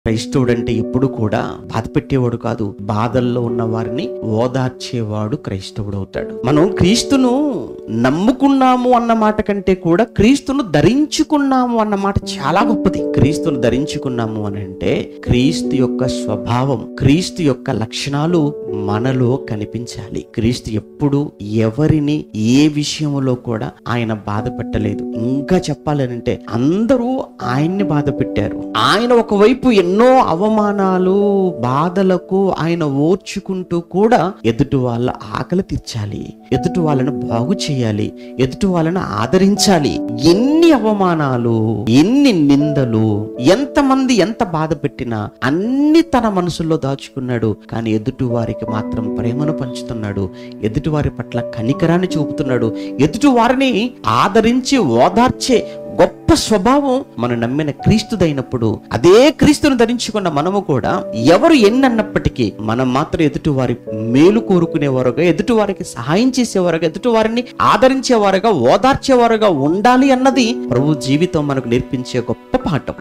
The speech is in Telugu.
క్రైస్తవుడంటే ఎప్పుడు కూడా బాధ పెట్టేవాడు కాదు, బాధల్లో ఉన్న వారిని ఓదార్చేవాడు క్రైస్తవుడు అవుతాడు. మనం క్రీస్తును నమ్ముకున్నాము అన్న మాట కంటే కూడా క్రీస్తును ధరించుకున్నాము అన్న మాట చాలా గొప్పది. క్రీస్తును ధరించుకున్నాము అని అంటే క్రీస్తు యొక్క స్వభావం, క్రీస్తు యొక్క లక్షణాలు మనలో కనిపించాలి. క్రీస్తు ఎప్పుడు ఎవరిని ఏ విషయంలో కూడా ఆయన బాధ పెట్టలేదు. ఇంకా చెప్పాలనంటే అందరూ ఆయన్ని బాధ పెట్టారు. ఆయన ఒకవైపు ఎన్నో అవమానాలు బాధలకు ఆయన ఓర్చుకుంటూ కూడా ఎదుటి వాళ్ళ ఆకలి తీర్చాలి, ఎదుటి వాళ్ళను బాగు చేయాలి, ఎదుటి వాళ్ళను ఆదరించాలి. ఎన్ని అవమానాలు, ఎన్ని నిందలు, ఎంతమంది ఎంత బాధ పెట్టినా అన్ని తన మనసులో దాచుకున్నాడు. కానీ ఎదుటి వారికి మాత్రం ప్రేమను పంచుతున్నాడు, ఎదుటి వారి పట్ల కనికరాన్ని చూపుతున్నాడు, ఎదుటి వారిని ఆదరించి ఓదార్చే గొప్ప స్వభావం మనం నమ్మిన క్రీస్తుదైనప్పుడు, అదే క్రీస్తును ధరించుకున్న మనము కూడా ఎవరు ఎన్నన్నప్పటికీ మనం మాత్రం ఎదుటి వారి మేలు కోరుకునేవారుగా, ఎదుటి వారికి సహాయం చేసేవారుగా, ఎదుటి వారిని ఆదరించేవారుగా, ఓదార్చేవారుగా ఉండాలి అన్నది ప్రభు జీవితం మనకు నేర్పించే గొప్ప పాఠం.